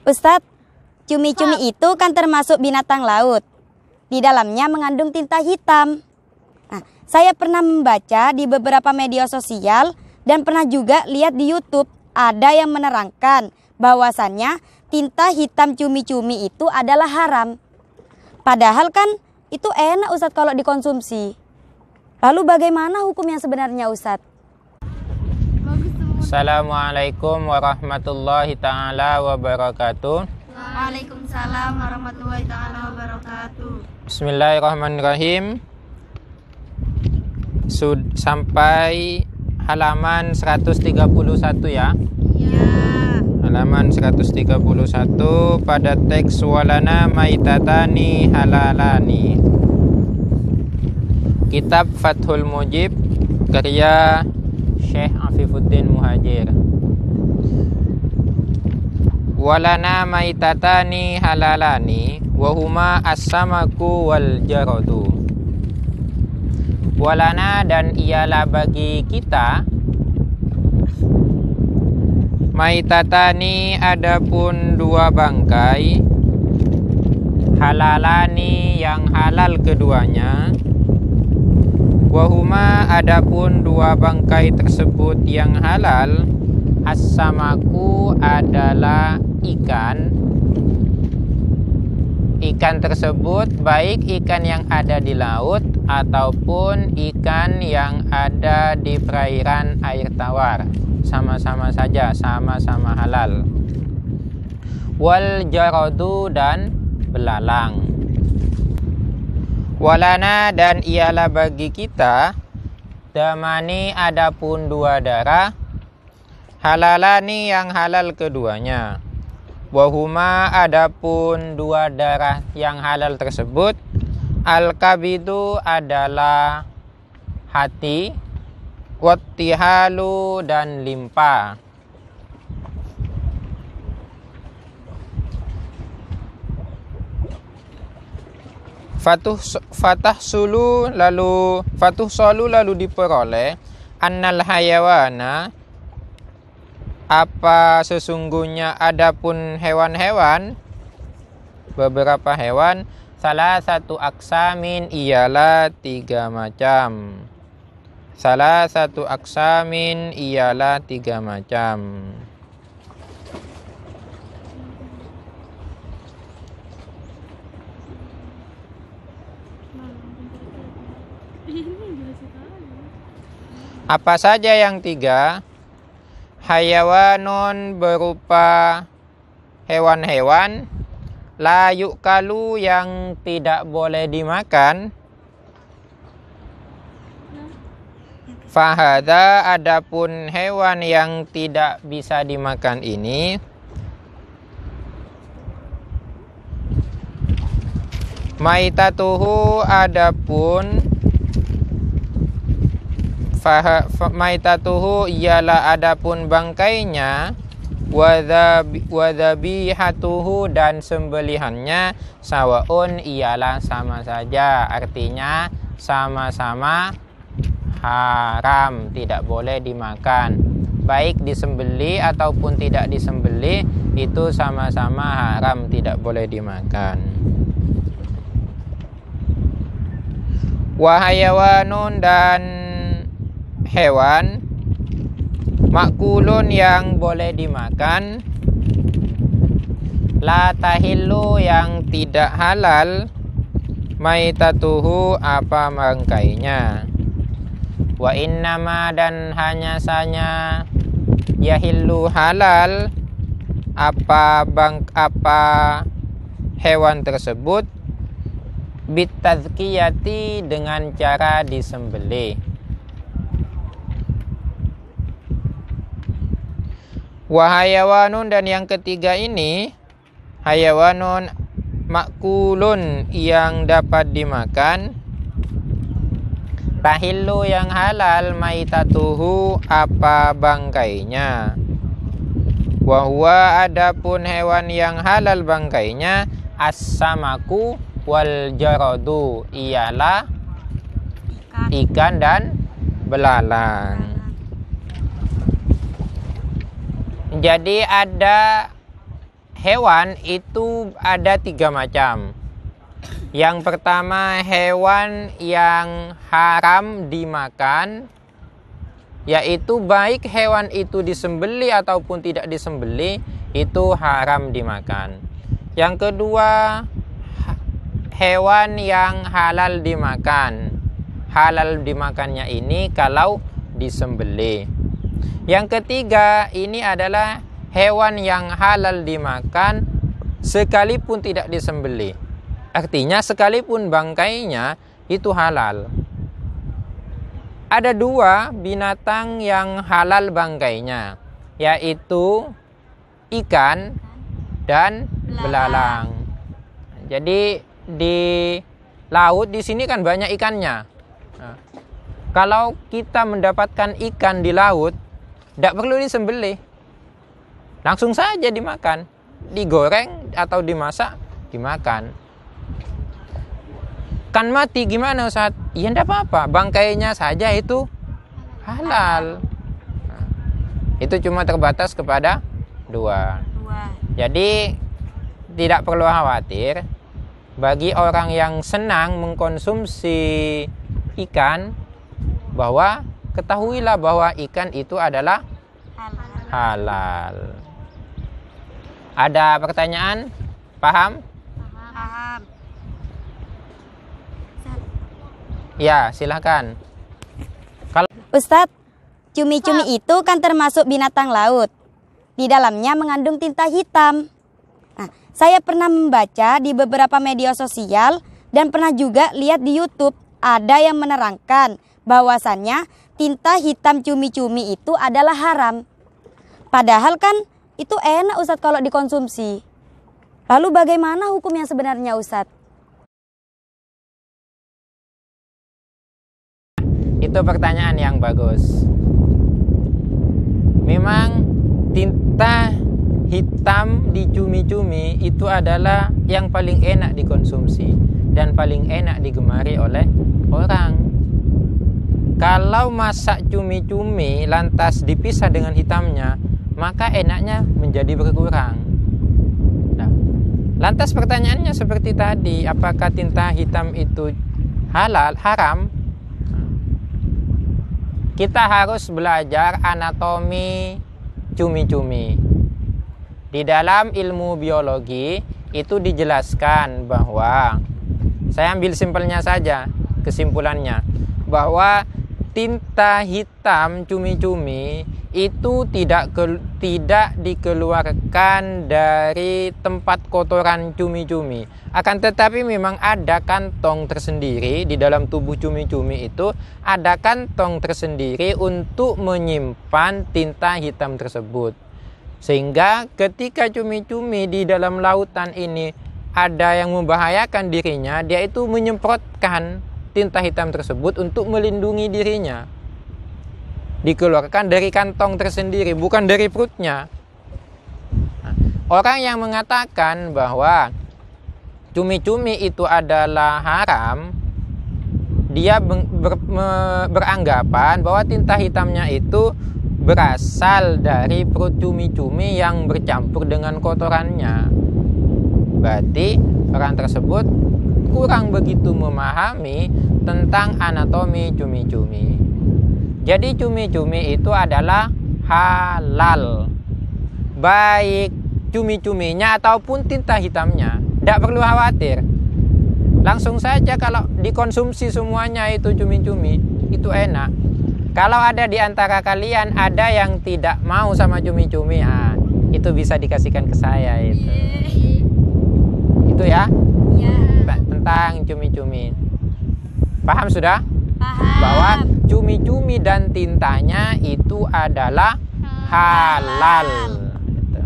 Ustadz, cumi-cumi itu kan termasuk binatang laut. Di dalamnya mengandung tinta hitam. Nah, saya pernah membaca di beberapa media sosial dan pernah juga lihat di YouTube ada yang menerangkan bahwasannya tinta hitam cumi-cumi itu adalah haram. Padahal kan itu enak Ustadz kalau dikonsumsi. Lalu bagaimana hukumnya sebenarnya Ustadz? Assalamualaikum warahmatullahi ta'ala wabarakatuh. Waalaikumsalam warahmatullahi ta'ala wabarakatuh. Bismillahirrahmanirrahim. Sampai halaman 131 ya. Iya. Halaman 131 pada teks walana maitatani halalani. Kitab Fathul Mujib karya Syekh Afifuddin Muhajir. Walana maitatani halalani wahuma as-samaku wal jaradu. Walana dan ialah bagi kita maitatani adapun dua bangkai, halalani yang halal keduanya, wahuma adapun dua bangkai tersebut yang halal, as-samaku adalah ikan. Ikan tersebut baik ikan yang ada di laut ataupun ikan yang ada di perairan air tawar, sama-sama saja, sama-sama halal. Wal jaradu dan belalang. Walana dan ialah bagi kita damani adapun dua darah, halalani yang halal keduanya. Wahuma adapun dua darah yang halal tersebut, al-kabidu adalah hati, wattihalu dan limpa. Fatuh solu lalu diperoleh annal hayawana apa sesungguhnya adapun hewan-hewan, beberapa hewan, salah satu aksamin ialah tiga macam. Salah satu aksamin ialah tiga macam. Apa saja yang tiga? Hayawanun berupa hewan-hewan, la yukalu yang tidak boleh dimakan, fahada adapun hewan yang tidak bisa dimakan ini, maitatuhu adapun maitatuhu ialah adapun bangkainya, wadhabihatuhu dan sembelihannya, sawaun ialah sama saja, artinya sama-sama haram, tidak boleh dimakan. Baik disembeli ataupun tidak disembeli itu sama-sama haram, tidak boleh dimakan. Wahayawanun dan hewan makulun yang boleh dimakan, la tahillu yang tidak halal, maitatuhu apa bangkainya, wa innama dan hanya saja yahillu halal apa hewan tersebut, bitazkiyati dengan cara disembelih. Wahayawanun dan yang ketiga ini, hayawanun makulun yang dapat dimakan, tahillu yang halal, maitatuhu apa bangkainya, wahwa adapun hewan yang halal bangkainya, as-samaku wal jaradu ialah ikan dan belalang. Jadi ada hewan itu ada 3 macam. Yang pertama, hewan yang haram dimakan, yaitu baik hewan itu disembelih ataupun tidak disembelih, itu haram dimakan. Yang kedua, hewan yang halal dimakan. Halal dimakannya ini kalau disembelih. Yang ketiga, ini adalah hewan yang halal dimakan sekalipun tidak disembelih. Artinya sekalipun bangkainya itu halal. Ada 2 binatang yang halal bangkainya, yaitu ikan dan belalang. Jadi di laut di sini kan banyak ikannya. Nah, kalau kita mendapatkan ikan di laut, tidak perlu disembelih, langsung saja dimakan, digoreng atau dimasak, dimakan. Kan mati gimana Ustaz? Ya tidak apa-apa, bangkainya saja itu halal. Nah, itu cuma terbatas kepada 2. Jadi tidak perlu khawatir bagi orang yang senang mengkonsumsi ikan, bahwa ketahuilah bahwa ikan itu adalah halal. Ada pertanyaan? Paham? Paham. Ya, silakan. Ustadz, cumi-cumi itu kan termasuk binatang laut. Di dalamnya mengandung tinta hitam. Nah, saya pernah membaca di beberapa media sosial dan pernah juga lihat di YouTube ada yang menerangkan bahwasannya tinta hitam cumi-cumi itu adalah haram. Padahal kan itu enak Ustadz kalau dikonsumsi. Lalu bagaimana hukumnya sebenarnya Ustadz? Itu pertanyaan yang bagus. Memang tinta hitam di cumi-cumi itu adalah yang paling enak dikonsumsi dan paling enak digemari oleh orang. Kalau masak cumi-cumi lantas dipisah dengan hitamnya, maka enaknya menjadi berkurang. Nah, lantas pertanyaannya seperti tadi, apakah tinta hitam itu haram? Kita harus belajar anatomi cumi-cumi. Di dalam ilmu biologi itu dijelaskan bahwa, saya ambil simpelnya saja kesimpulannya, bahwa tinta hitam cumi-cumi itu tidak dikeluarkan dari tempat kotoran cumi-cumi. Akan tetapi memang ada kantong tersendiri di dalam tubuh cumi-cumi, itu ada kantong tersendiri untuk menyimpan tinta hitam tersebut. Sehingga ketika cumi-cumi di dalam lautan ini ada yang membahayakan dirinya, dia itu menyemprotkan tinta hitam tersebut untuk melindungi dirinya. Dikeluarkan dari kantong tersendiri, bukan dari perutnya. Nah, orang yang mengatakan bahwa cumi-cumi itu adalah haram, dia beranggapan bahwa tinta hitamnya itu berasal dari perut cumi-cumi yang bercampur dengan kotorannya. Berarti orang tersebut kurang begitu memahami tentang anatomi cumi-cumi. Jadi cumi-cumi itu adalah halal, baik cumi-cuminya ataupun tinta hitamnya. Tidak perlu khawatir, langsung saja kalau dikonsumsi semuanya itu cumi-cumi, itu enak. Kalau ada di antara kalian ada yang tidak mau sama cumi-cumi, itu bisa dikasihkan ke saya itu. Itu ya, tentang cumi-cumi. Paham sudah? Paham. Bahwa cumi-cumi dan tintanya itu adalah halal. Gitu.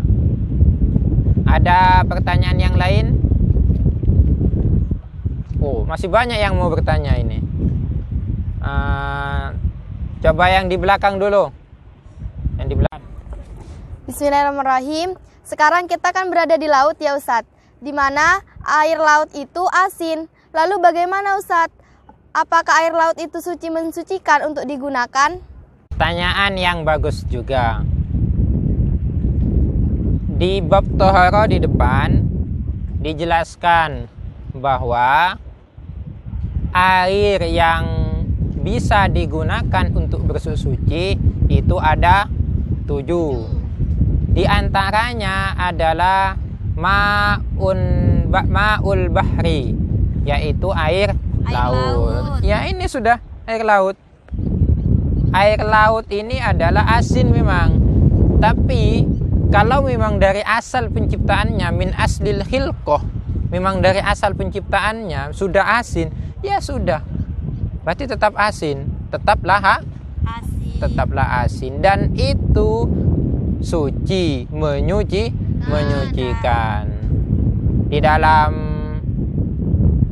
Ada pertanyaan yang lain? Oh, masih banyak yang mau bertanya ini. Coba yang di belakang dulu. Yang di belakang. Bismillahirrahmanirrahim. Sekarang kita kan berada di laut ya Ustadz, di mana air laut itu asin. Lalu bagaimana Ustadz? Apakah air laut itu suci mensucikan untuk digunakan? Pertanyaan yang bagus juga. Di bab tohara di depan dijelaskan bahwa air yang bisa digunakan untuk bersuci itu ada 7. Di antaranya adalah ma'ul bahri, yaitu air laut. Ya, ini sudah air laut. Air laut ini adalah asin memang. Tapi kalau memang dari asal penciptaannya min aslil khilqah, memang dari asal penciptaannya sudah asin, ya sudah. Berarti tetap asin, tetaplah asin, dan itu suci, menyucikan. Di dalam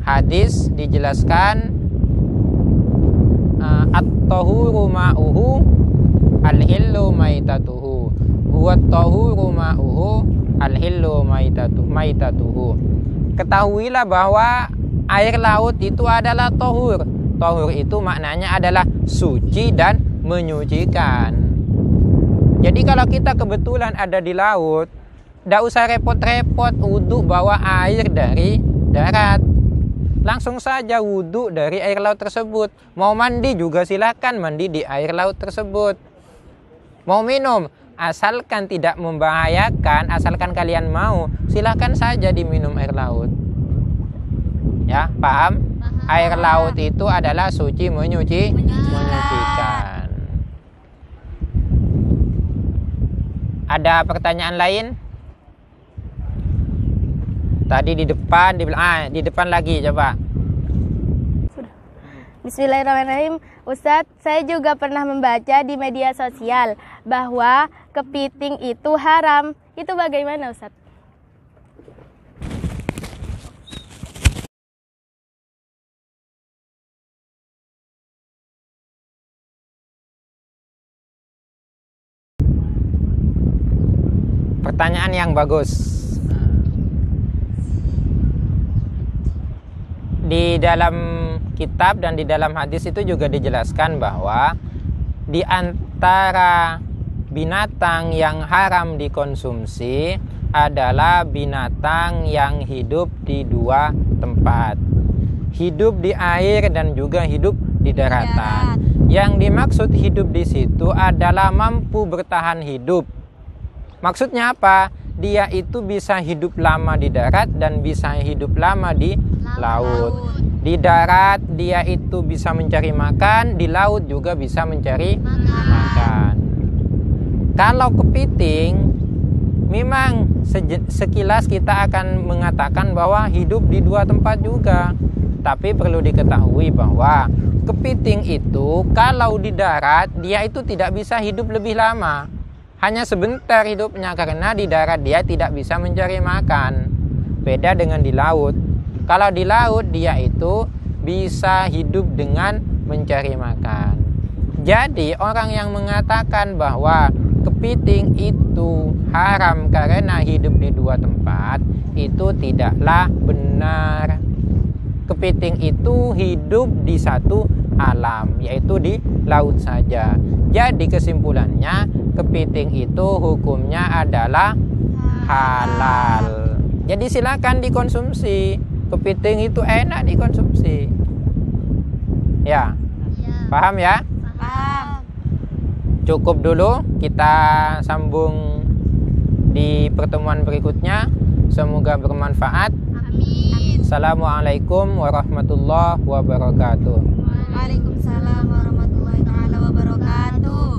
hadis dijelaskan at-tahuru ma'uhu al-hillu maitatuhu, huwa at-tahuru ma'uhu al-hillu maitatuhu. Ketahuilah bahwa air laut itu adalah tahur. Tahur itu maknanya adalah suci dan menyucikan. Jadi kalau kita kebetulan ada di laut, tidak usah repot-repot wudhu bawa air dari darat. Langsung saja wudhu dari air laut tersebut. Mau mandi juga silakan mandi di air laut tersebut. Mau minum, asalkan tidak membahayakan, asalkan kalian mau, silakan saja diminum air laut. Ya, paham? Air laut itu adalah suci, menyucikan. Ada pertanyaan lain? Tadi di depan, di depan lagi coba. Bismillahirrahmanirrahim. Ustadz, saya juga pernah membaca di media sosial bahwa kepiting itu haram. Itu bagaimana, Ustadz? Pertanyaan yang bagus. Di dalam kitab dan di dalam hadis itu juga dijelaskan bahwa di antara binatang yang haram dikonsumsi adalah binatang yang hidup di 2 tempat. Hidup di air dan juga hidup di daratan. Yang dimaksud hidup di situ adalah mampu bertahan hidup. Maksudnya apa? Dia itu bisa hidup lama di darat dan bisa hidup lama di laut. Di darat dia itu bisa mencari makan, di laut juga bisa mencari makan. Kalau kepiting, memang sekilas kita akan mengatakan bahwa hidup di 2 tempat juga. Tapi perlu diketahui bahwa kepiting itu kalau di darat dia itu tidak bisa hidup lebih lama. Hanya sebentar hidupnya karena di darat dia tidak bisa mencari makan. Beda dengan di laut. Kalau di laut dia itu bisa hidup dengan mencari makan. Jadi orang yang mengatakan bahwa kepiting itu haram karena hidup di 2 tempat, itu tidaklah benar. Kepiting itu hidup di satu alam, yaitu di laut saja. Jadi kesimpulannya, kepiting itu hukumnya adalah halal. Jadi silakan dikonsumsi. Kepiting itu enak dikonsumsi. Ya. Paham ya? Paham. Cukup dulu, kita sambung di pertemuan berikutnya. Semoga bermanfaat. Amin. Assalamualaikum warahmatullahi wabarakatuh. Waalaikumsalam warahmatullahi wabarakatuh.